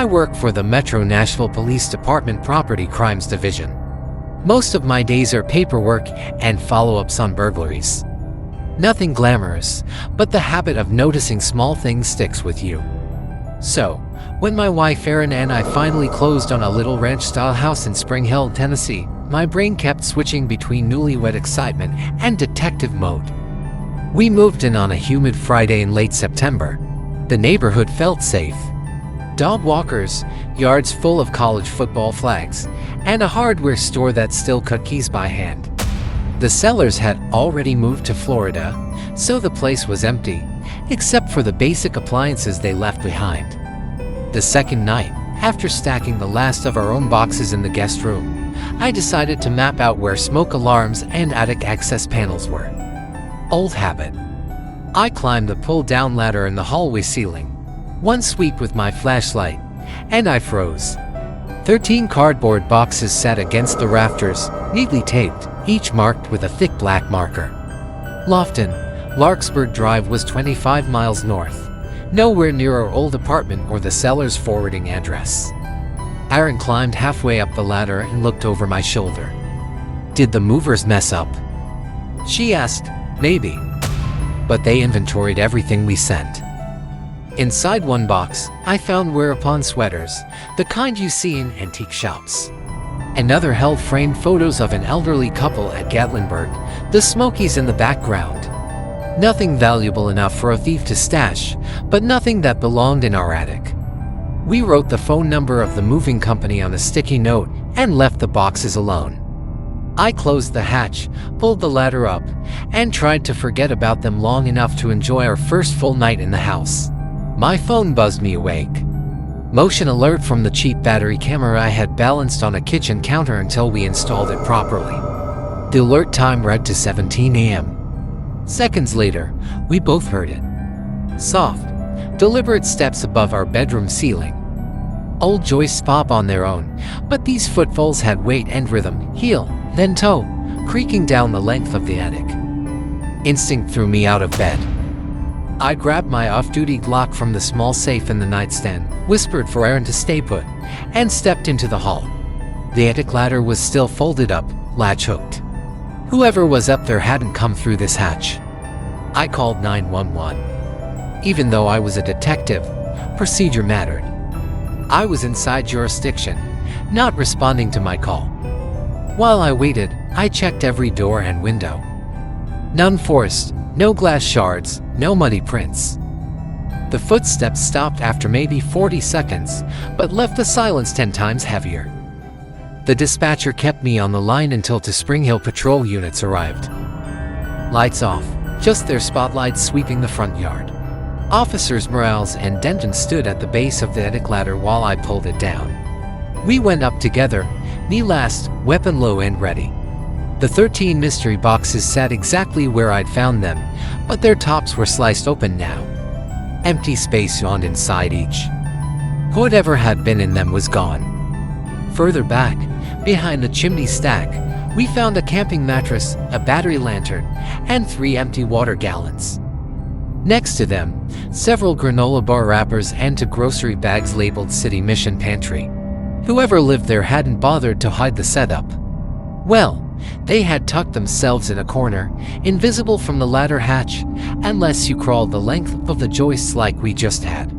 I work for the Metro Nashville Police Department Property Crimes Division. Most of my days are paperwork and follow-ups on burglaries. Nothing glamorous, but the habit of noticing small things sticks with you. So, when my wife Erin and I finally closed on a little ranch-style house in Spring Hill, Tennessee, my brain kept switching between newlywed excitement and detective mode. We moved in on a humid Friday in late September. The neighborhood felt safe. Dog walkers, yards full of college football flags, and a hardware store that still cut keys by hand. The sellers had already moved to Florida, so the place was empty, except for the basic appliances they left behind. The second night, after stacking the last of our own boxes in the guest room, I decided to map out where smoke alarms and attic access panels were. Old habit. I climbed the pull-down ladder in the hallway ceiling. One sweep with my flashlight, and I froze. 13 cardboard boxes sat against the rafters, neatly taped, each marked with a thick black marker. Lofton, Larkspur Drive was 25 miles north, nowhere near our old apartment or the seller's forwarding address. Erin climbed halfway up the ladder and looked over my shoulder. "Did the movers mess up?" she asked. "Maybe. But they inventoried everything we sent." Inside one box, I found wear-upon sweaters, the kind you see in antique shops. Another held framed photos of an elderly couple at Gatlinburg, the Smokies in the background. Nothing valuable enough for a thief to stash, but nothing that belonged in our attic. We wrote the phone number of the moving company on a sticky note and left the boxes alone. I closed the hatch, pulled the ladder up, and tried to forget about them long enough to enjoy our first full night in the house. My phone buzzed me awake. Motion alert from the cheap battery camera I had balanced on a kitchen counter until we installed it properly. The alert time read to 17 a.m. Seconds later, we both heard it. Soft, deliberate steps above our bedroom ceiling. Old joists pop on their own, but these footfalls had weight and rhythm, heel, then toe, creaking down the length of the attic. Instinct threw me out of bed. I grabbed my off-duty Glock from the small safe in the nightstand, whispered for Erin to stay put, and stepped into the hall. The attic ladder was still folded up, latch hooked. Whoever was up there hadn't come through this hatch. I called 911. Even though I was a detective, procedure mattered. I was inside jurisdiction, not responding to my call. While I waited, I checked every door and window. None forced, no glass shards, no muddy prints. The footsteps stopped after maybe 40 seconds, but left the silence 10 times heavier. The dispatcher kept me on the line until the Spring Hill patrol units arrived. Lights off, just their spotlights sweeping the front yard. Officers Morales and Denton stood at the base of the attic ladder while I pulled it down. We went up together, knee last, weapon low and ready. The 13 mystery boxes sat exactly where I'd found them, but their tops were sliced open now. Empty space yawned inside each. Whatever had been in them was gone. Further back, behind the chimney stack, we found a camping mattress, a battery lantern, and 3 empty water gallons. Next to them, several granola bar wrappers and 2 grocery bags labeled City Mission Pantry. Whoever lived there hadn't bothered to hide the setup. Well, they had tucked themselves in a corner, invisible from the ladder hatch, unless you crawled the length of the joists like we just had.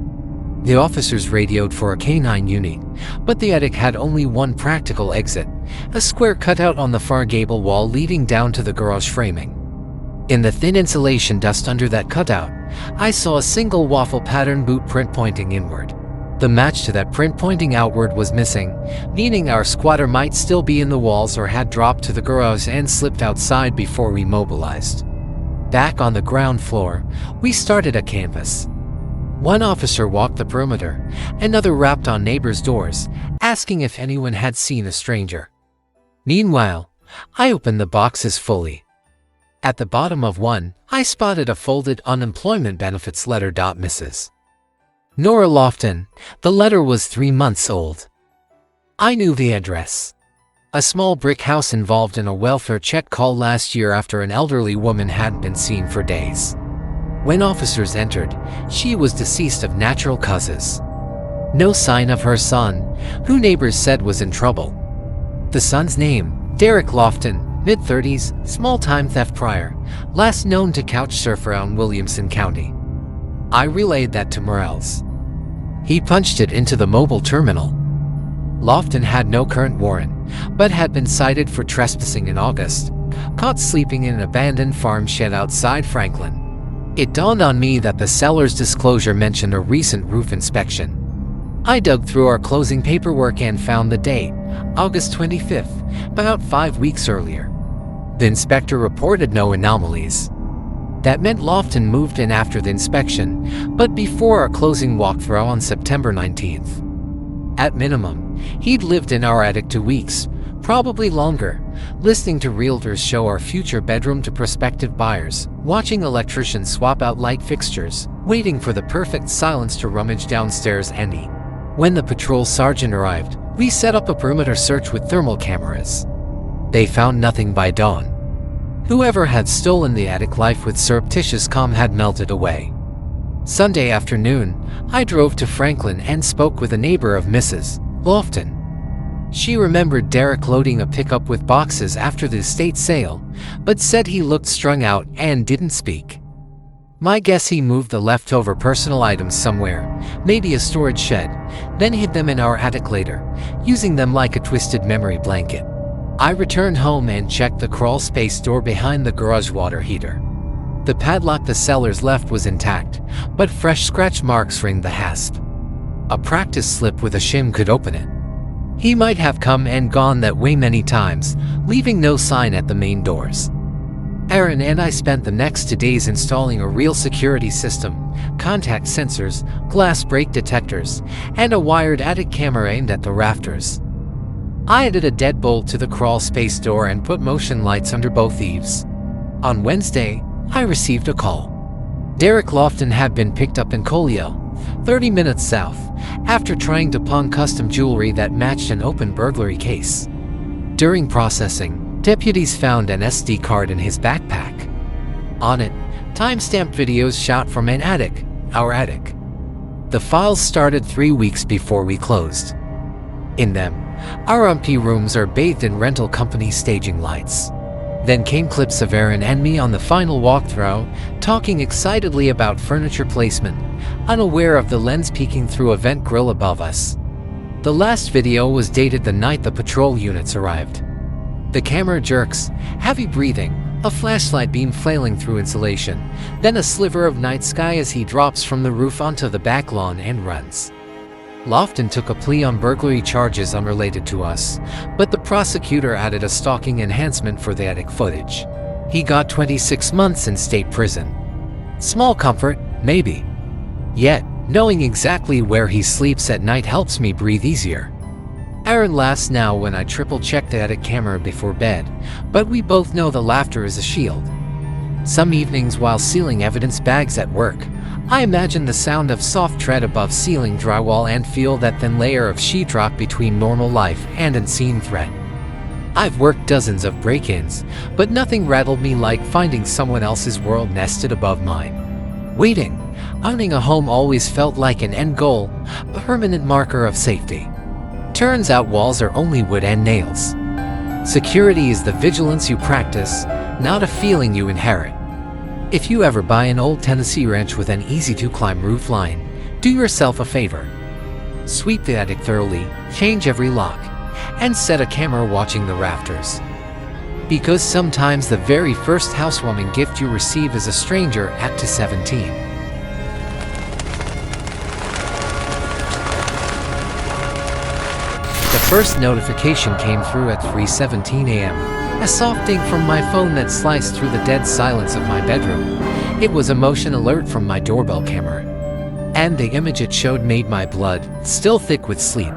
The officers radioed for a canine unit, but the attic had only one practical exit, a square cutout on the far gable wall leading down to the garage framing. In the thin insulation dust under that cutout, I saw a single waffle pattern boot print pointing inward. The match to that print pointing outward was missing, meaning our squatter might still be in the walls or had dropped to the garage and slipped outside before we mobilized. Back on the ground floor, we started a canvass. One officer walked the perimeter, another rapped on neighbors' doors, asking if anyone had seen a stranger. Meanwhile, I opened the boxes fully. At the bottom of one, I spotted a folded unemployment benefits letter. Mrs. Nora Lofton. The letter was 3 months old. I knew the address. A small brick house involved in a welfare check call last year after an elderly woman hadn't been seen for days. When officers entered, she was deceased of natural causes. No sign of her son, who neighbors said was in trouble. The son's name, Derek Lofton, mid-30s, small-time theft prior, last known to couch surf around Williamson County. I relayed that to Morales. He punched it into the mobile terminal. Lofton had no current warrant, but had been cited for trespassing in August, caught sleeping in an abandoned farm shed outside Franklin. It dawned on me that the seller's disclosure mentioned a recent roof inspection. I dug through our closing paperwork and found the date, August 25th, about 5 weeks earlier. The inspector reported no anomalies. That meant Lofton moved in after the inspection, but before our closing walkthrough on September 19th. At minimum, he'd lived in our attic 2 weeks, probably longer, listening to realtors show our future bedroom to prospective buyers, watching electricians swap out light fixtures, waiting for the perfect silence to rummage downstairs and eat. When the patrol sergeant arrived, we set up a perimeter search with thermal cameras. They found nothing by dawn. Whoever had stolen the attic life with surreptitious calm had melted away. Sunday afternoon, I drove to Franklin and spoke with a neighbor of Mrs. Lofton. She remembered Derek loading a pickup with boxes after the estate sale, but said he looked strung out and didn't speak. My guess he moved the leftover personal items somewhere, maybe a storage shed, then hid them in our attic later, using them like a twisted memory blanket. I returned home and checked the crawl space door behind the garage water heater. The padlock the sellers left was intact, but fresh scratch marks ringed the hasp. A practice slip with a shim could open it. He might have come and gone that way many times, leaving no sign at the main doors. Aaron and I spent the next 2 days installing a real security system, contact sensors, glass break detectors, and a wired attic camera aimed at the rafters. I added a deadbolt to the crawl space door and put motion lights under both eaves. On Wednesday, I received a call. Derek Lofton had been picked up in Colio, 30 minutes south, after trying to pawn custom jewelry that matched an open burglary case. During processing, deputies found an SD card in his backpack. On it, time-stamped videos shot from an attic, our attic. The files started 3 weeks before we closed. In them, our empty rooms are bathed in rental company staging lights. Then came clips of Aaron and me on the final walkthrough, talking excitedly about furniture placement, unaware of the lens peeking through a vent grill above us. The last video was dated the night the patrol units arrived. The camera jerks, heavy breathing, a flashlight beam flailing through insulation, then a sliver of night sky as he drops from the roof onto the back lawn and runs. Lofton took a plea on burglary charges unrelated to us, but the prosecutor added a stalking enhancement for the attic footage. He got 26 months in state prison. Small comfort, maybe. Yet, knowing exactly where he sleeps at night helps me breathe easier. Aaron laughs now when I triple-check the attic camera before bed, but we both know the laughter is a shield. Some evenings while sealing evidence bags at work, I imagine the sound of soft tread above ceiling drywall and feel that thin layer of sheetrock between normal life and unseen threat. I've worked dozens of break-ins, but nothing rattled me like finding someone else's world nested above mine. Waiting, owning a home always felt like an end goal, a permanent marker of safety. Turns out walls are only wood and nails. Security is the vigilance you practice, not a feeling you inherit. If you ever buy an old Tennessee ranch with an easy-to-climb roof line, do yourself a favor. Sweep the attic thoroughly, change every lock, and set a camera watching the rafters. Because sometimes the very first housewarming gift you receive is a stranger at 17. The first notification came through at 3:17 a.m., a soft ding from my phone that sliced through the dead silence of my bedroom. It was a motion alert from my doorbell camera. And the image it showed made my blood, still thick with sleep,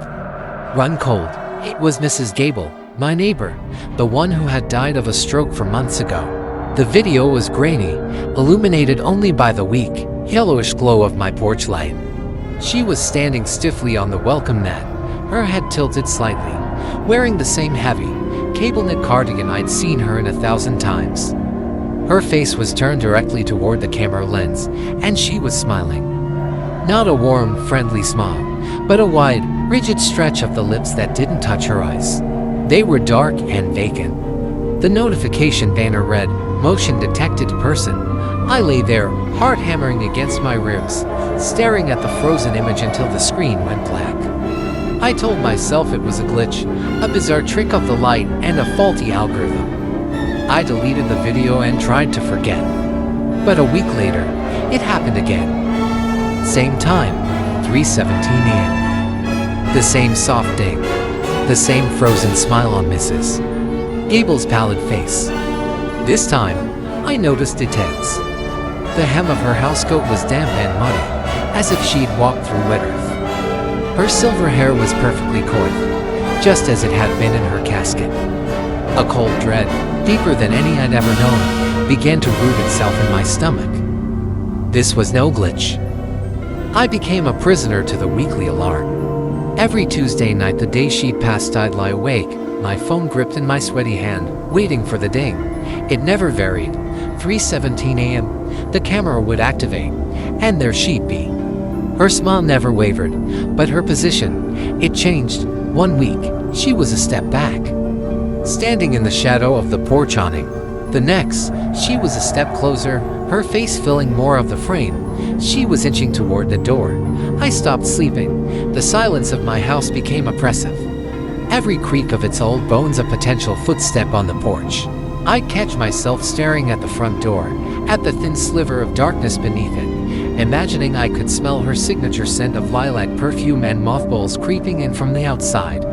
run cold. It was Mrs. Gable, my neighbor, the one who had died of a stroke 4 months ago. The video was grainy, illuminated only by the weak, yellowish glow of my porch light. She was standing stiffly on the welcome mat, her head tilted slightly, wearing the same heavy, cable-knit cardigan I'd seen her in 1,000 times. Her face was turned directly toward the camera lens, and she was smiling. Not a warm, friendly smile, but a wide, rigid stretch of the lips that didn't touch her eyes. They were dark and vacant. The notification banner read, "Motion detected person." I lay there, heart hammering against my ribs, staring at the frozen image until the screen went black. I told myself it was a glitch, a bizarre trick of the light, and a faulty algorithm. I deleted the video and tried to forget. But a week later, it happened again. Same time, 3:17 a.m. The same soft ding. The same frozen smile on Mrs. Gable's pallid face. This time, I noticed details. The hem of her housecoat was damp and muddy, as if she'd walked through wet earth. Her silver hair was perfectly coiffed, just as it had been in her casket. A cold dread, deeper than any I'd ever known, began to root itself in my stomach. This was no glitch. I became a prisoner to the weekly alarm. Every Tuesday night, the day she'd passed, I'd lie awake, my phone gripped in my sweaty hand, waiting for the ding. It never varied. 3:17 a.m., the camera would activate, and there she'd be. Her smile never wavered, but her position, it changed. One week, she was a step back, standing in the shadow of the porch awning. The next, she was a step closer, her face filling more of the frame. She was inching toward the door. I stopped sleeping. The silence of my house became oppressive. Every creak of its old bones a potential footstep on the porch. I'd catch myself staring at the front door, at the thin sliver of darkness beneath it, imagining I could smell her signature scent of lilac perfume and mothballs creeping in from the outside.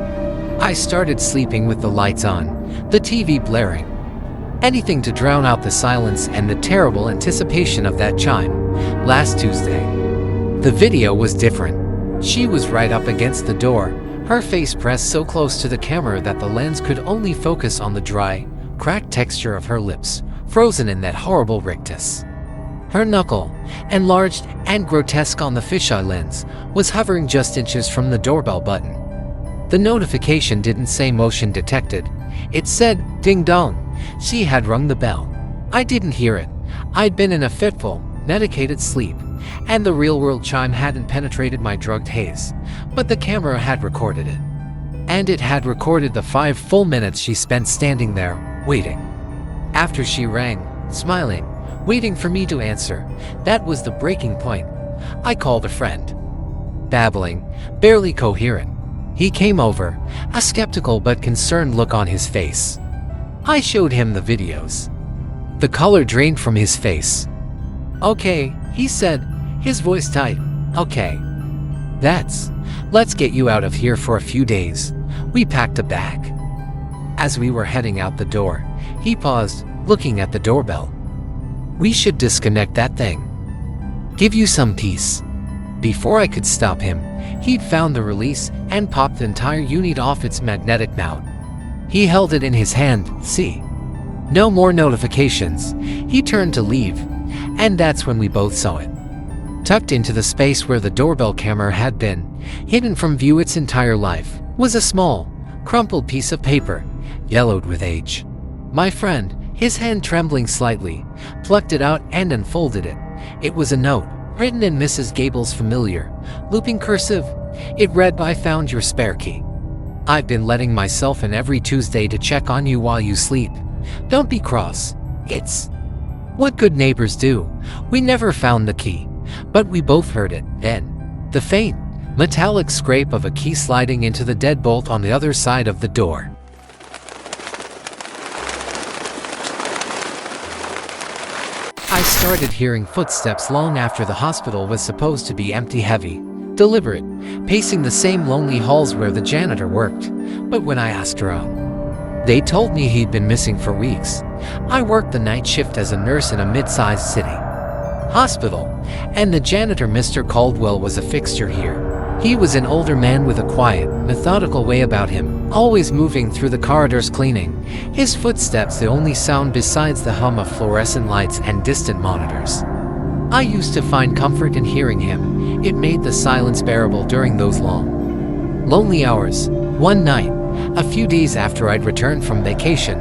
I started sleeping with the lights on, the TV blaring. Anything to drown out the silence and the terrible anticipation of that chime. Last Tuesday, the video was different. She was right up against the door, her face pressed so close to the camera that the lens could only focus on the dry, cracked texture of her lips, frozen in that horrible rictus. Her knuckle, enlarged and grotesque on the fisheye lens, was hovering just inches from the doorbell button. The notification didn't say motion detected. It said, ding dong. She had rung the bell. I didn't hear it. I'd been in a fitful, medicated sleep, and the real-world chime hadn't penetrated my drugged haze. But the camera had recorded it. And it had recorded the 5 full minutes she spent standing there, waiting. After she rang, smiling, waiting for me to answer, that was the breaking point. I called a friend. Babbling, barely coherent. He came over, a skeptical but concerned look on his face. I showed him the videos. The color drained from his face. "Okay," he said, his voice tight. "Okay. Let's get you out of here for a few days." We packed a bag. As we were heading out the door, he paused, looking at the doorbell. "We should disconnect that thing. Give you some peace." Before I could stop him, he'd found the release and popped the entire unit off its magnetic mount. He held it in his hand. "See? No more notifications." He turned to leave, and that's when we both saw it. Tucked into the space where the doorbell camera had been, hidden from view its entire life, was a small, crumpled piece of paper, yellowed with age. My friend, his hand trembling slightly, plucked it out and unfolded it. It was a note, written in Mrs. Gable's familiar, looping cursive. It read, "I found your spare key. I've been letting myself in every Tuesday to check on you while you sleep. Don't be cross. It's what good neighbors do." We never found the key, but we both heard it then. The faint, metallic scrape of a key sliding into the deadbolt on the other side of the door. I started hearing footsteps long after the hospital was supposed to be empty, heavy, deliberate, pacing the same lonely halls where the janitor worked. But when I asked around, they told me he'd been missing for weeks. I worked the night shift as a nurse in a mid-sized city hospital, and the janitor, Mr. Caldwell, was a fixture here. He was an older man with a quiet, methodical way about him, always moving through the corridors cleaning, his footsteps the only sound besides the hum of fluorescent lights and distant monitors. I used to find comfort in hearing him. It made the silence bearable during those long, lonely hours. One night, a few days after I'd returned from vacation,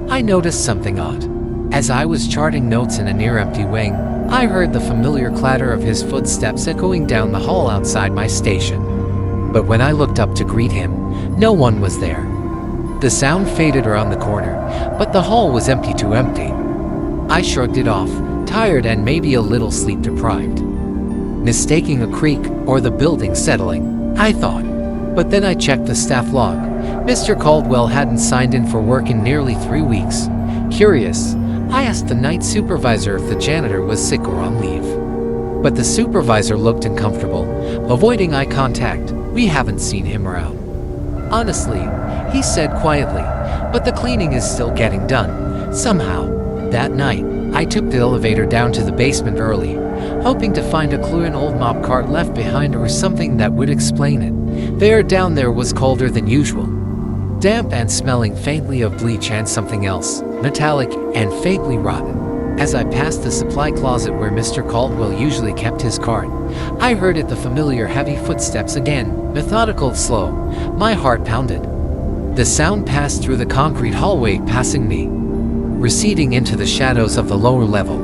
I noticed something odd. As I was charting notes in a near-empty wing, I heard the familiar clatter of his footsteps echoing down the hall outside my station. But when I looked up to greet him, no one was there. The sound faded around the corner, but the hall was empty to empty. I shrugged it off, tired and maybe a little sleep-deprived. Mistaking a creak or the building settling, I thought. But then I checked the staff log. Mr. Caldwell hadn't signed in for work in nearly 3 weeks. Curious, I asked the night supervisor if the janitor was sick or on leave. But the supervisor looked uncomfortable, avoiding eye contact. We haven't seen him around. Honestly, he said quietly, but the cleaning is still getting done, somehow. That night, I took the elevator down to the basement early, hoping to find a clue, an old mop cart left behind or something that would explain it. The air down there was colder than usual, damp and smelling faintly of bleach and something else, metallic and faintly rotten. As I passed the supply closet where Mr. Caldwell usually kept his cart, I heard the familiar heavy footsteps again, methodical, slow. My heart pounded. The sound passed through the concrete hallway, passing me, receding into the shadows of the lower level.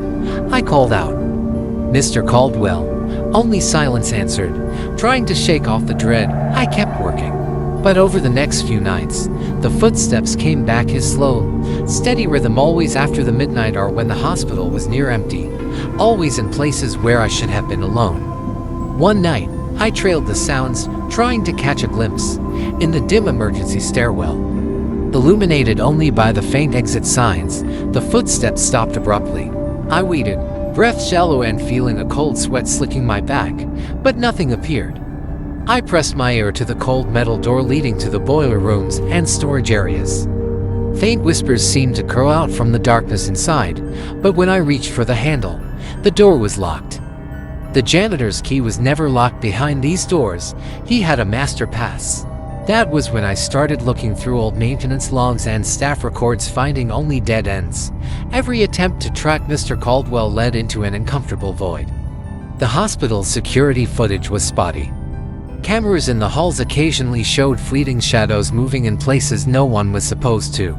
I called out, "Mr. Caldwell." Only silence answered. Trying to shake off the dread, I kept working. But over the next few nights, the footsteps came back, his slow, steady rhythm, always after the midnight hour when the hospital was near empty, always in places where I should have been alone. One night, I trailed the sounds, trying to catch a glimpse, in the dim emergency stairwell. Illuminated only by the faint exit signs, the footsteps stopped abruptly. I waited, breath shallow and feeling a cold sweat slicking my back, but nothing appeared. I pressed my ear to the cold metal door leading to the boiler rooms and storage areas. Faint whispers seemed to curl out from the darkness inside, but when I reached for the handle, the door was locked. The janitor's key was never locked behind these doors. He had a master pass. That was when I started looking through old maintenance logs and staff records, finding only dead ends. Every attempt to track Mr. Caldwell led into an uncomfortable void. The hospital's security footage was spotty. Cameras in the halls occasionally showed fleeting shadows moving in places no one was supposed to.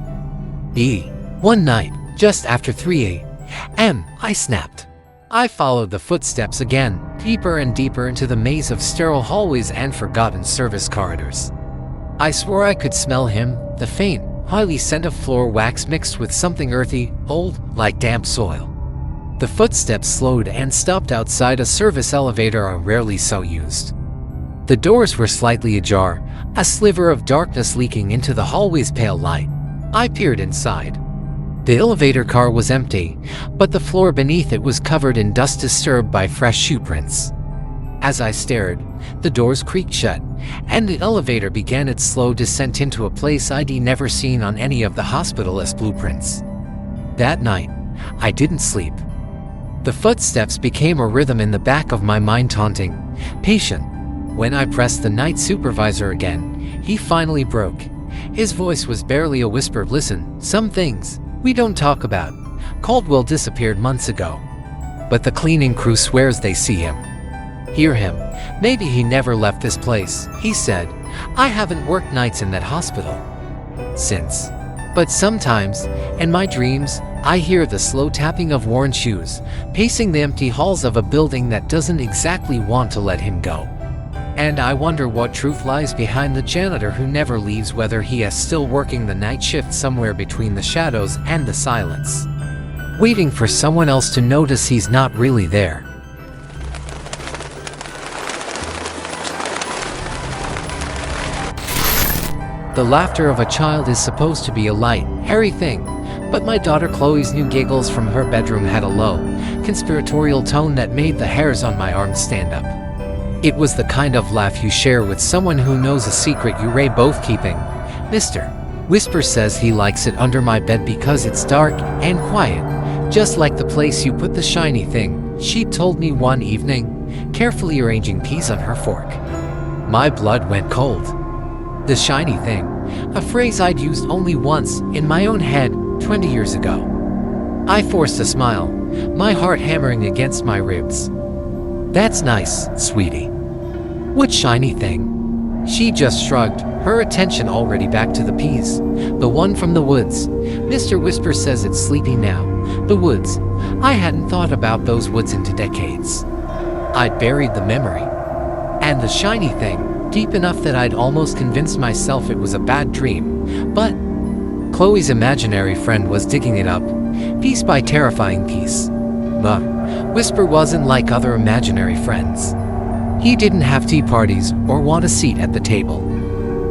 One night, just after 3 a.m., I snapped. I followed the footsteps again, deeper and deeper into the maze of sterile hallways and forgotten service corridors. I swore I could smell him, the faint, highly scent of floor wax mixed with something earthy, old, like damp soil. The footsteps slowed and stopped outside a service elevator I rarely so used. The doors were slightly ajar, a sliver of darkness leaking into the hallway's pale light. I peered inside. The elevator car was empty, but the floor beneath it was covered in dust disturbed by fresh shoe prints. As I stared, the doors creaked shut, and the elevator began its slow descent into a place I'd never seen on any of the hospital's blueprints. That night, I didn't sleep. The footsteps became a rhythm in the back of my mind, taunting, patient. When I pressed the night supervisor again, he finally broke. His voice was barely a whisper. "Listen, some things we don't talk about. Caldwell disappeared months ago, but the cleaning crew swears they see him, hear him. Maybe he never left this place," he said. "I haven't worked nights in that hospital since. But sometimes, in my dreams, I hear the slow tapping of worn shoes, pacing the empty halls of a building that doesn't exactly want to let him go. And I wonder what truth lies behind the janitor who never leaves, whether he is still working the night shift somewhere between the shadows and the silence, waiting for someone else to notice he's not really there." The laughter of a child is supposed to be a light, airy thing, but my daughter Chloe's new giggles from her bedroom had a low, conspiratorial tone that made the hairs on my arms stand up. It was the kind of laugh you share with someone who knows a secret you're both keeping. "Mr. Whisper says he likes it under my bed because it's dark and quiet, just like the place you put the shiny thing," she told me one evening, carefully arranging peas on her fork. My blood went cold. The shiny thing, a phrase I'd used only once in my own head 20 years ago. I forced a smile, my heart hammering against my ribs. "That's nice, sweetie. What shiny thing?" She just shrugged, her attention already back to the peas. "The one from the woods. Mr. Whisper says it's sleepy now. The woods. I hadn't thought about those woods into decades. I'd buried the memory. And the shiny thing, deep enough that I'd almost convinced myself it was a bad dream. But Chloe's imaginary friend was digging it up, piece by terrifying piece. But Whisper wasn't like other imaginary friends. He didn't have tea parties or want a seat at the table.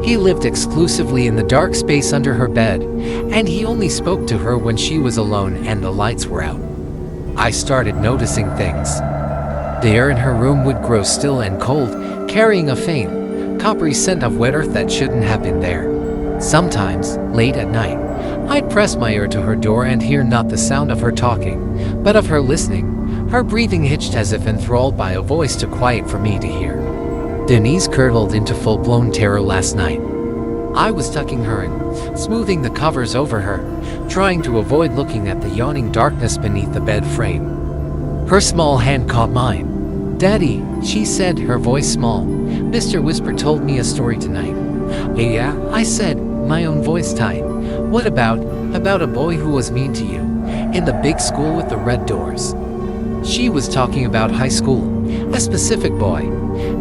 He lived exclusively in the dark space under her bed, and he only spoke to her when she was alone and the lights were out. I started noticing things. The air in her room would grow still and cold, carrying a faint, coppery scent of wet earth that shouldn't have been there. Sometimes, late at night, I'd press my ear to her door and hear not the sound of her talking, but of her listening, her breathing hitched as if enthralled by a voice too quiet for me to hear. Denise curdled into full-blown terror last night. I was tucking her in, smoothing the covers over her, trying to avoid looking at the yawning darkness beneath the bed frame. Her small hand caught mine. "Daddy," she said, her voice small. "Mr. Whisper told me a story tonight." "Yeah," I said, my own voice tight. "What about a boy who was mean to you, in the big school with the red doors?" She was talking about high school, a specific boy.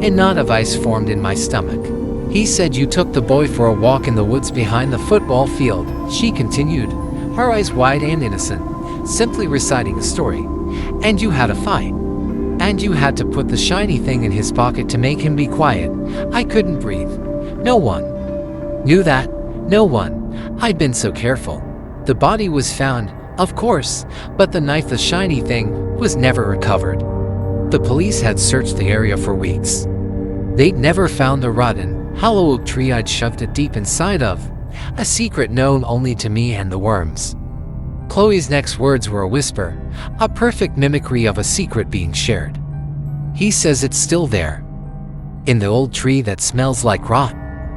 A knot of ice formed in my stomach. "He said you took the boy for a walk in the woods behind the football field," she continued, her eyes wide and innocent, simply reciting a story. "And you had a fight. And you had to put the shiny thing in his pocket to make him be quiet." I couldn't breathe. No one knew that. No one. I'd been so careful. The body was found, of course, but the knife, the shiny thing, was never recovered. The police had searched the area for weeks. They'd never found the rotten, hollow oak tree I'd shoved it deep inside of, a secret known only to me and the worms. Chloe's next words were a whisper, a perfect mimicry of a secret being shared. "He says it's still there, in the old tree that smells like rot.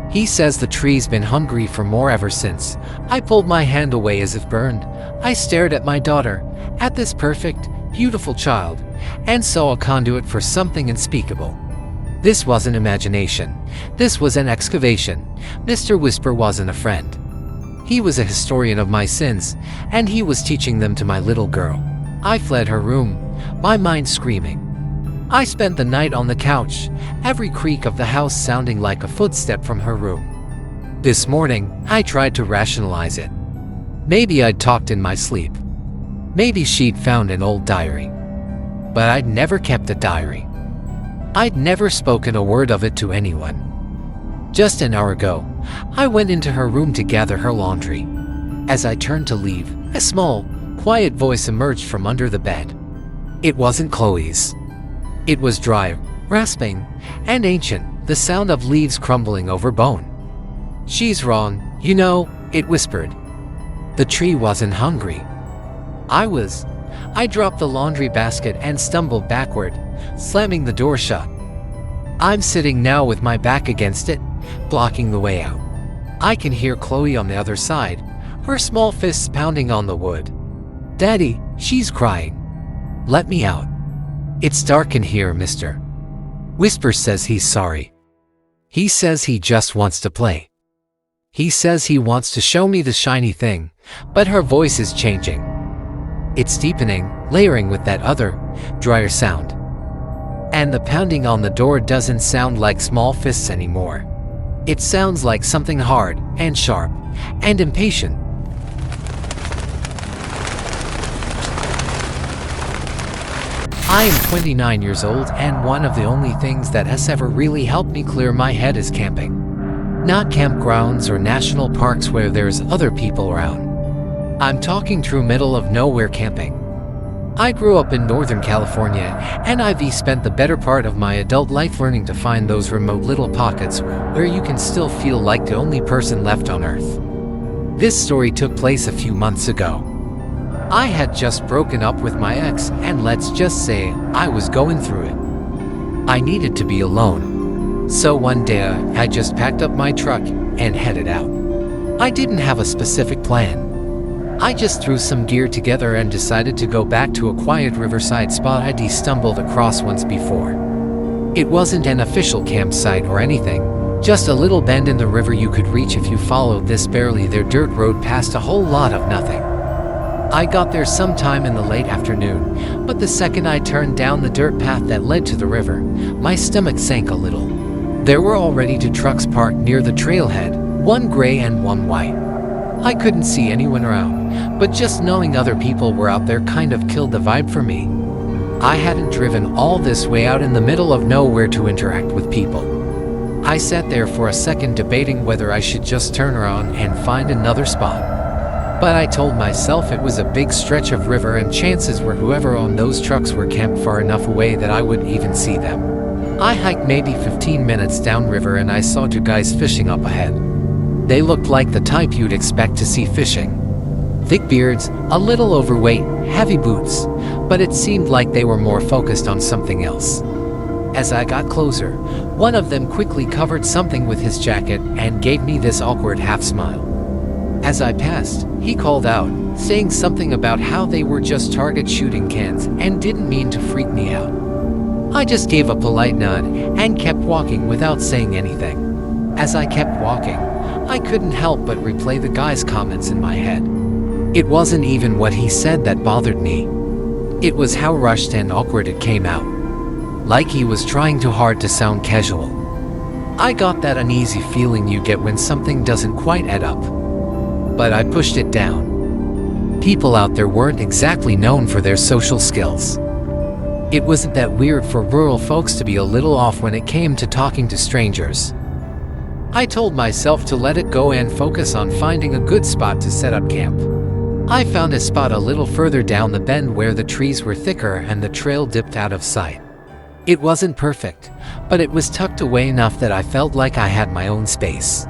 He says the tree's been hungry for more ever since." I pulled my hand away as if burned. I stared at my daughter, at this perfect, beautiful child, and saw a conduit for something unspeakable. This wasn't imagination. This was an excavation. Mr. Whisper wasn't a friend. He was a historian of my sins, and he was teaching them to my little girl. I fled her room, my mind screaming. I spent the night on the couch, every creak of the house sounding like a footstep from her room. This morning, I tried to rationalize it. Maybe I'd talked in my sleep. Maybe she'd found an old diary. But I'd never kept a diary. I'd never spoken a word of it to anyone. Just an hour ago, I went into her room to gather her laundry. As I turned to leave, a small, quiet voice emerged from under the bed. It wasn't Chloe's. It was dry, rasping, and ancient, the sound of leaves crumbling over bone. "She's wrong, you know," it whispered. "The tree wasn't hungry. I was." I dropped the laundry basket and stumbled backward, slamming the door shut. I'm sitting now with my back against it, blocking the way out. I can hear Chloe on the other side, her small fists pounding on the wood. "Daddy," she's crying. "Let me out. It's dark in here, Mr. Whisper says he's sorry. He says he just wants to play. He says he wants to show me the shiny thing," but her voice is changing. It's deepening, layering with that other, drier sound. And the pounding on the door doesn't sound like small fists anymore. It sounds like something hard, and sharp, and impatient. I am 29 years old, and one of the only things that has ever really helped me clear my head is camping. Not campgrounds or national parks where there's other people around. I'm talking true middle of nowhere camping. I grew up in Northern California, and I've spent the better part of my adult life learning to find those remote little pockets where you can still feel like the only person left on Earth. This story took place a few months ago. I had just broken up with my ex, and let's just say I was going through it. I needed to be alone. So one day I just packed up my truck and headed out. I didn't have a specific plan. I just threw some gear together and decided to go back to a quiet riverside spot I'd stumbled across once before. It wasn't an official campsite or anything, just a little bend in the river you could reach if you followed this barely there dirt road past a whole lot of nothing. I got there sometime in the late afternoon, but the second I turned down the dirt path that led to the river, my stomach sank a little. There were already two trucks parked near the trailhead, one gray and one white. I couldn't see anyone around, but just knowing other people were out there kind of killed the vibe for me. I hadn't driven all this way out in the middle of nowhere to interact with people. I sat there for a second debating whether I should just turn around and find another spot. But I told myself it was a big stretch of river and chances were whoever owned those trucks were camped far enough away that I wouldn't even see them. I hiked maybe 15 minutes downriver and I saw two guys fishing up ahead. They looked like the type you'd expect to see fishing. Thick beards, a little overweight, heavy boots, but it seemed like they were more focused on something else. As I got closer, one of them quickly covered something with his jacket and gave me this awkward half smile. As I passed, he called out, saying something about how they were just target shooting cans and didn't mean to freak me out. I just gave a polite nod and kept walking without saying anything. As I kept walking, I couldn't help but replay the guy's comments in my head. It wasn't even what he said that bothered me. It was how rushed and awkward it came out. Like he was trying too hard to sound casual. I got that uneasy feeling you get when something doesn't quite add up. But I pushed it down. People out there weren't exactly known for their social skills. It wasn't that weird for rural folks to be a little off when it came to talking to strangers. I told myself to let it go and focus on finding a good spot to set up camp. I found a spot a little further down the bend where the trees were thicker and the trail dipped out of sight. It wasn't perfect, but it was tucked away enough that I felt like I had my own space.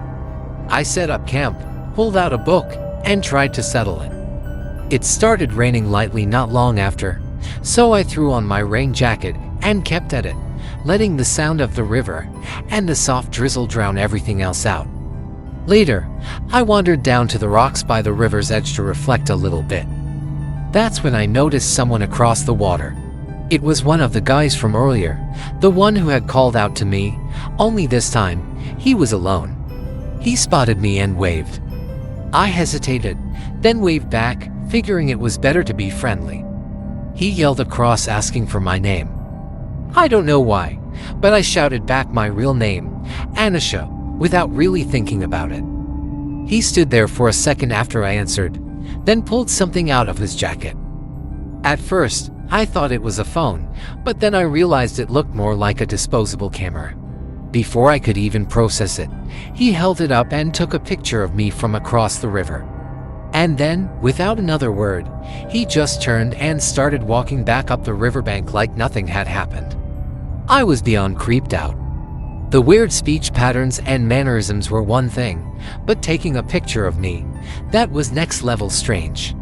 I set up camp, pulled out a book, and tried to settle in. It started raining lightly not long after, so I threw on my rain jacket and kept at it, letting the sound of the river and the soft drizzle drown everything else out. Later, I wandered down to the rocks by the river's edge to reflect a little bit. That's when I noticed someone across the water. It was one of the guys from earlier, the one who had called out to me, only this time, he was alone. He spotted me and waved. I hesitated, then waved back, figuring it was better to be friendly. He yelled across asking for my name. I don't know why, but I shouted back my real name, Anisha, without really thinking about it. He stood there for a second after I answered, then pulled something out of his jacket. At first, I thought it was a phone, but then I realized it looked more like a disposable camera. Before I could even process it, he held it up and took a picture of me from across the river. And then, without another word, he just turned and started walking back up the riverbank like nothing had happened. I was beyond creeped out. The weird speech patterns and mannerisms were one thing, but taking a picture of me, that was next level strange.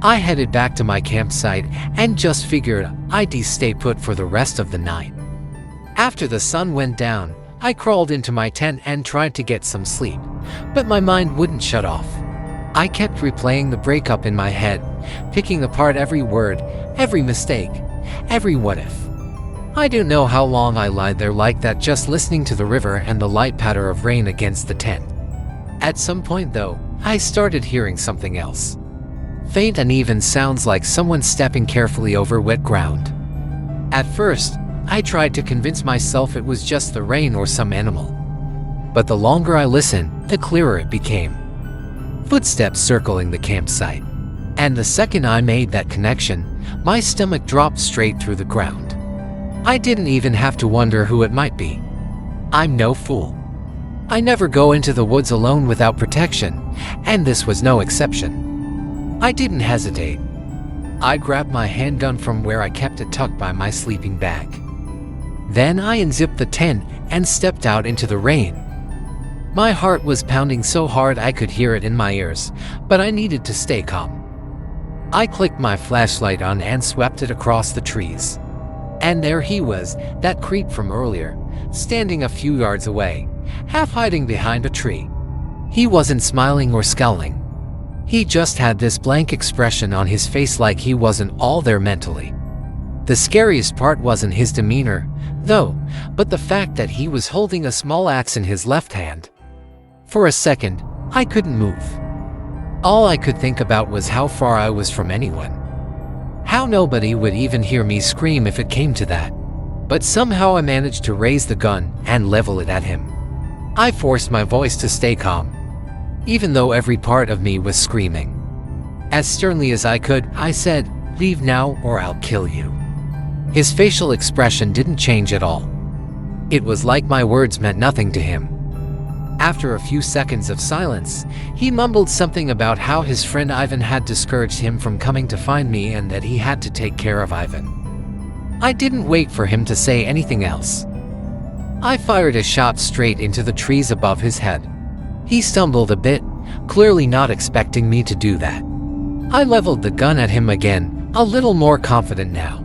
I headed back to my campsite and just figured I'd stay put for the rest of the night. After the sun went down, I crawled into my tent and tried to get some sleep, but my mind wouldn't shut off. I kept replaying the breakup in my head, picking apart every word, every mistake, every what if. I don't know how long I lied there like that, just listening to the river and the light patter of rain against the tent. At some point though, I started hearing something else. Faint uneven sounds like someone stepping carefully over wet ground. At first, I tried to convince myself it was just the rain or some animal. But the longer I listened, the clearer it became. Footsteps circling the campsite. And the second I made that connection, my stomach dropped straight through the ground. I didn't even have to wonder who it might be. I'm no fool. I never go into the woods alone without protection, and this was no exception. I didn't hesitate. I grabbed my handgun from where I kept it tucked by my sleeping bag. Then I unzipped the tent and stepped out into the rain. My heart was pounding so hard I could hear it in my ears, but I needed to stay calm. I clicked my flashlight on and swept it across the trees. And there he was, that creep from earlier, standing a few yards away, half hiding behind a tree. He wasn't smiling or scowling. He just had this blank expression on his face like he wasn't all there mentally. The scariest part wasn't his demeanor, though, but the fact that he was holding a small axe in his left hand. For a second, I couldn't move. All I could think about was how far I was from anyone. How nobody would even hear me scream if it came to that. but somehow I managed to raise the gun and level it at him. I forced my voice to stay calm, even though every part of me was screaming. As sternly as I could, I said, "Leave now or I'll kill you." His facial expression didn't change at all. It was like my words meant nothing to him. After a few seconds of silence, he mumbled something about how his friend Ivan had discouraged him from coming to find me and that he had to take care of Ivan. I didn't wait for him to say anything else. I fired a shot straight into the trees above his head. He stumbled a bit, clearly not expecting me to do that. I leveled the gun at him again, a little more confident now.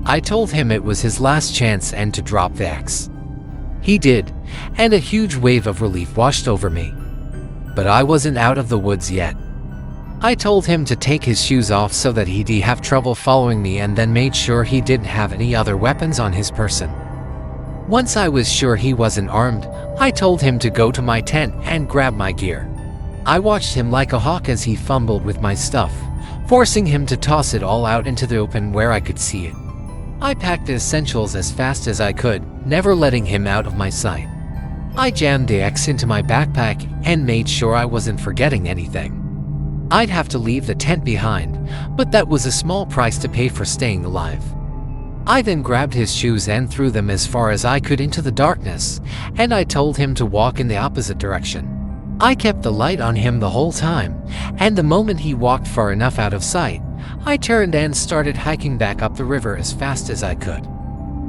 I told him it was his last chance and to drop the axe. He did, and a huge wave of relief washed over me. But I wasn't out of the woods yet. I told him to take his shoes off so that he'd have trouble following me, and then made sure he didn't have any other weapons on his person. Once I was sure he wasn't armed, I told him to go to my tent and grab my gear. I watched him like a hawk as he fumbled with my stuff, forcing him to toss it all out into the open where I could see it. I packed the essentials as fast as I could, never letting him out of my sight. I jammed the axe into my backpack and made sure I wasn't forgetting anything. I'd have to leave the tent behind, but that was a small price to pay for staying alive. I then grabbed his shoes and threw them as far as I could into the darkness, and I told him to walk in the opposite direction. I kept the light on him the whole time, and the moment he walked far enough out of sight, I turned and started hiking back up the river as fast as I could.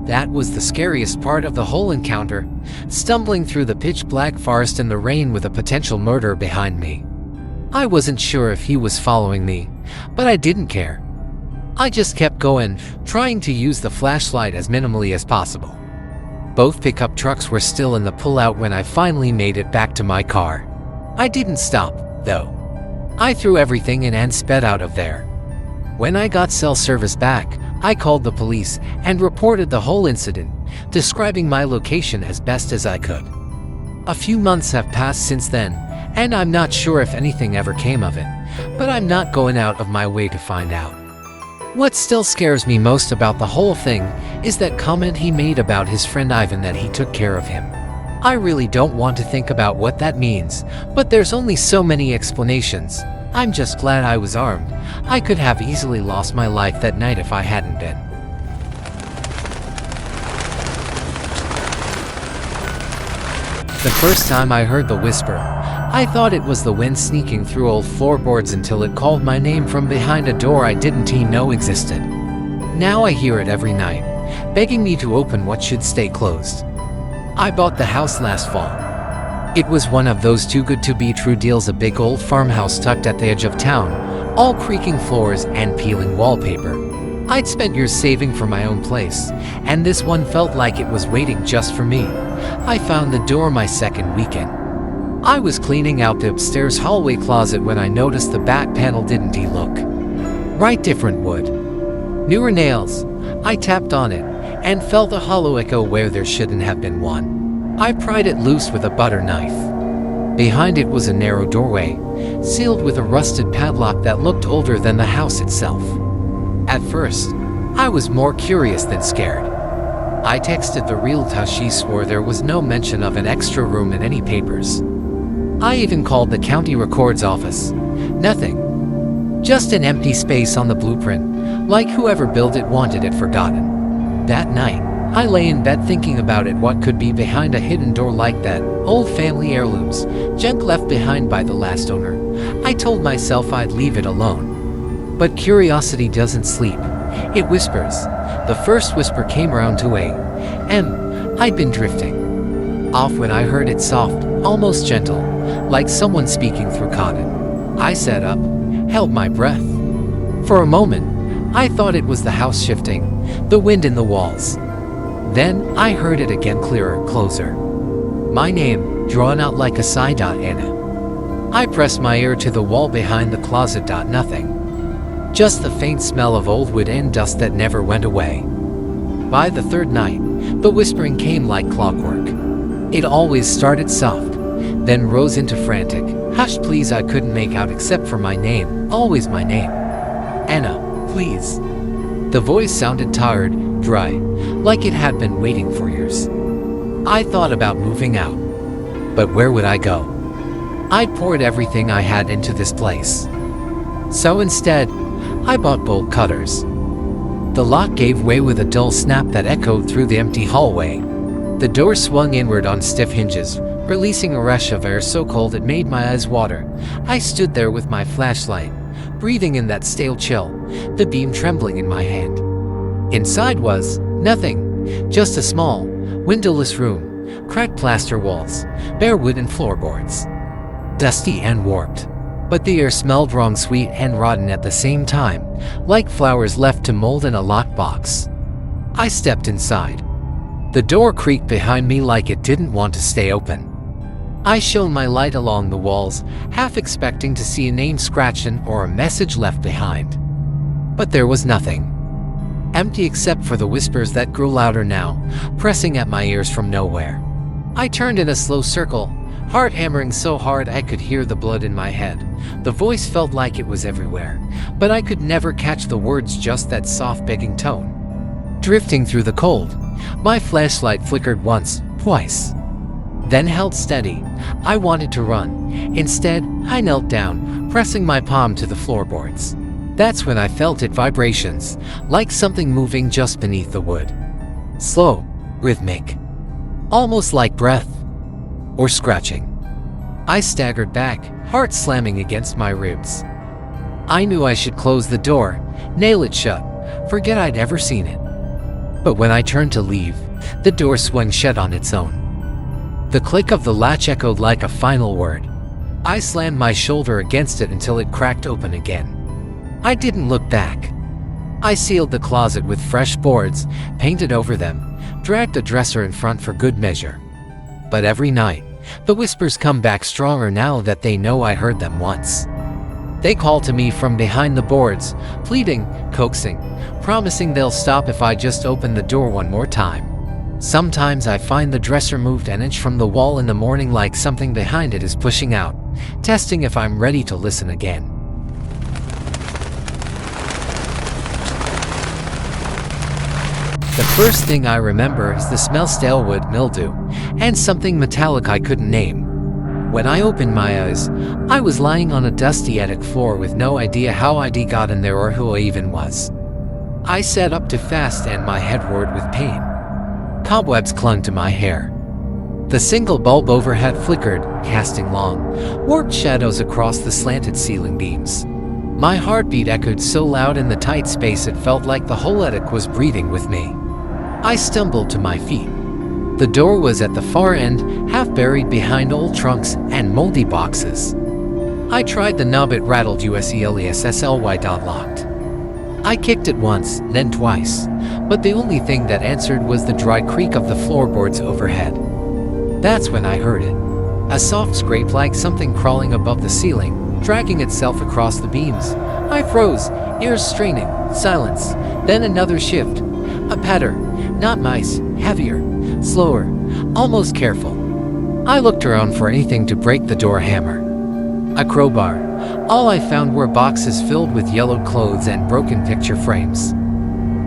That was the scariest part of the whole encounter, stumbling through the pitch-black forest in the rain with a potential murderer behind me. I wasn't sure if he was following me, but I didn't care. I just kept going, trying to use the flashlight as minimally as possible. Both pickup trucks were still in the pullout when I finally made it back to my car. I didn't stop, though. I threw everything in and sped out of there. When I got cell service back, I called the police and reported the whole incident, describing my location as best as I could. A few months have passed since then, and I'm not sure if anything ever came of it, but I'm not going out of my way to find out. What still scares me most about the whole thing is that comment he made about his friend Ivan, that he took care of him. I really don't want to think about what that means, but there's only so many explanations. I'm just glad I was armed. I could have easily lost my life that night if I hadn't been. The first time I heard the whisper, I thought it was the wind sneaking through old floorboards until it called my name from behind a door I didn't even know existed. Now I hear it every night, begging me to open what should stay closed. I bought the house last fall. It was one of those too good to be true deals, a big old farmhouse tucked at the edge of town, all creaking floors and peeling wallpaper. I'd spent years saving for my own place, and this one felt like it was waiting just for me. I found the door my second weekend. I was cleaning out the upstairs hallway closet when I noticed the back panel didn't look right. Different wood, newer nails. I tapped on it and felt a hollow echo where there shouldn't have been one. I pried it loose with a butter knife. Behind it was a narrow doorway, sealed with a rusted padlock that looked older than the house itself. At first, I was more curious than scared. I texted the realtor. She swore there was no mention of an extra room in any papers. I even called the county records office. Nothing. Just an empty space on the blueprint, like whoever built it wanted it forgotten. That night, I lay in bed thinking about it. What could be behind a hidden door like that? Old family heirlooms, junk left behind by the last owner. I told myself I'd leave it alone. But curiosity doesn't sleep. It whispers. The first whisper came around 2 a.m. I'd been drifting off when I heard it, soft, almost gentle, like someone speaking through cotton. I sat up, held my breath. For a moment, I thought it was the house shifting, the wind in the walls. Then I heard it again, clearer, closer. My name, drawn out like a sigh. Anna. I pressed my ear to the wall behind the closet. Nothing. Just the faint smell of old wood and dust that never went away. By the third night, the whispering came like clockwork. It always started soft, then rose into frantic, "Hush, please." I couldn't make out except for my name, always my name. "Anna, please." The voice sounded tired, dry, like it had been waiting for years. I thought about moving out, but where would I go? I'd poured everything I had into this place. So instead, I bought bolt cutters. The lock gave way with a dull snap that echoed through the empty hallway. The door swung inward on stiff hinges, releasing a rush of air so cold it made my eyes water. I stood there with my flashlight, breathing in that stale chill, the beam trembling in my hand. Inside was nothing, just a small, windowless room, cracked plaster walls, bare wooden floorboards. Dusty and warped. But the air smelled wrong, sweet and rotten at the same time, like flowers left to mold in a locked box. I stepped inside. The door creaked behind me like it didn't want to stay open. I shone my light along the walls, half expecting to see a name scratched in or a message left behind. But there was nothing. Empty except for the whispers that grew louder now, pressing at my ears from nowhere. I turned in a slow circle, heart hammering so hard I could hear the blood in my head. The voice felt like it was everywhere, but I could never catch the words, just that soft begging tone. Drifting through the cold, my flashlight flickered once, twice, then held steady. I wanted to run. Instead, I knelt down, pressing my palm to the floorboards. That's when I felt it, vibrations, like something moving just beneath the wood. Slow, rhythmic, almost like breath or scratching. I staggered back, heart slamming against my ribs. I knew I should close the door, nail it shut, forget I'd ever seen it. But when I turned to leave, the door swung shut on its own. The click of the latch echoed like a final word. I slammed my shoulder against it until it cracked open again. I didn't look back. I sealed the closet with fresh boards, painted over them, dragged a dresser in front for good measure. But every night, the whispers come back stronger now that they know I heard them once. They call to me from behind the boards, pleading, coaxing, promising they'll stop if I just open the door one more time. Sometimes I find the dresser moved an inch from the wall in the morning, like something behind it is pushing out, testing if I'm ready to listen again. The first thing I remember is the smell, stale wood, mildew, and something metallic I couldn't name. When I opened my eyes, I was lying on a dusty attic floor with no idea how I'd got in there or who I even was. I sat up too fast and my head roared with pain. Cobwebs clung to my hair. The single bulb overhead flickered, casting long, warped shadows across the slanted ceiling beams. My heartbeat echoed so loud in the tight space it felt like the whole attic was breathing with me. I stumbled to my feet. The door was at the far end, half buried behind old trunks and moldy boxes. I tried the knob, it rattled USELESSLY locked. I kicked it once, then twice, but the only thing that answered was the dry creak of the floorboards overhead. That's when I heard it. A soft scrape like something crawling above the ceiling, dragging itself across the beams. I froze, ears straining, silence, then another shift. A patter, not mice, heavier, slower, almost careful. I looked around for anything to break the door hammer. A crowbar. All I found were boxes filled with yellowed clothes and broken picture frames.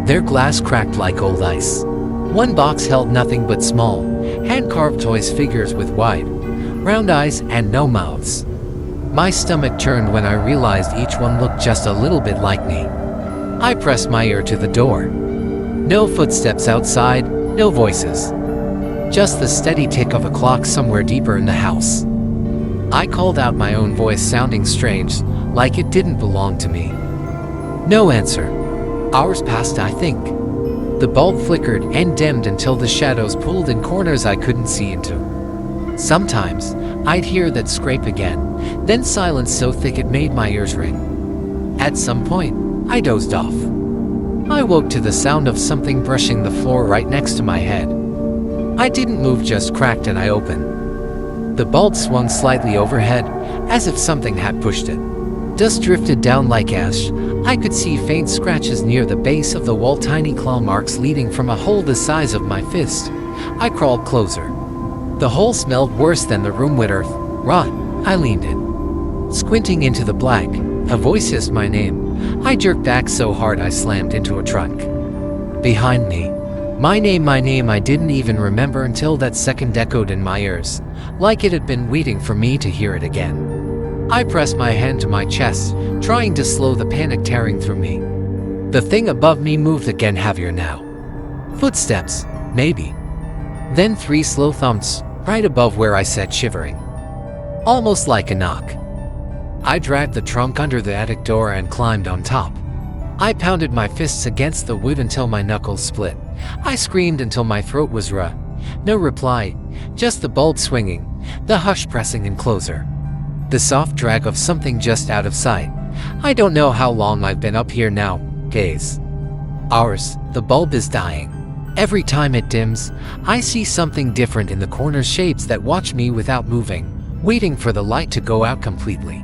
Their glass cracked like old ice. One box held nothing but small, hand-carved toys, figures with wide, round eyes and no mouths. My stomach turned when I realized each one looked just a little bit like me. I pressed my ear to the door. No footsteps outside, no voices. Just the steady tick of a clock somewhere deeper in the house. I called out, my own voice sounding strange, like it didn't belong to me. No answer. Hours passed, I think. The bulb flickered and dimmed until the shadows pulled in corners I couldn't see into. Sometimes, I'd hear that scrape again, then silence so thick it made my ears ring. At some point, I dozed off. I woke to the sound of something brushing the floor right next to my head. I didn't move, just cracked and I opened. The bulb swung slightly overhead, as if something had pushed it. Dust drifted down like ash. I could see faint scratches near the base of the wall, tiny claw marks leading from a hole the size of my fist. I crawled closer. The hole smelled worse than the room with earth, rot. I leaned in. Squinting into the black, a voice hissed my name. I jerked back so hard I slammed into a trunk. Behind me. My name I didn't even remember until that second echoed in my ears, like it had been waiting for me to hear it again. I pressed my hand to my chest, trying to slow the panic tearing through me. The thing above me moved again, heavier now. Footsteps, maybe. Then 3 slow thumps, right above where I sat shivering. Almost like a knock. I dragged the trunk under the attic door and climbed on top. I pounded my fists against the wood until my knuckles split. I screamed until my throat was raw. No reply, just the bulb swinging, the hush pressing in closer. The soft drag of something just out of sight. I don't know how long I've been up here now. Days. Hours. The bulb is dying. Every time it dims, I see something different in the corner, shapes that watch me without moving, waiting for the light to go out completely.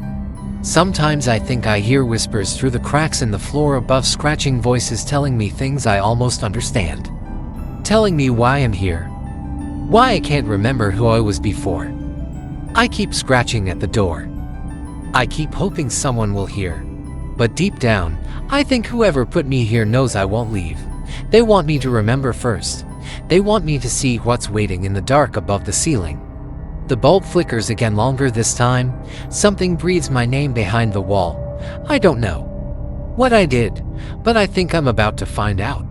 Sometimes I think I hear whispers through the cracks in the floor above, scratching voices telling me things I almost understand. Telling me why I'm here. Why I can't remember who I was before. I keep scratching at the door. I keep hoping someone will hear. But deep down, I think whoever put me here knows I won't leave. They want me to remember first. They want me to see what's waiting in the dark above the ceiling. The bulb flickers again, longer this time. Something breathes my name behind the wall. I don't know what I did, but I think I'm about to find out.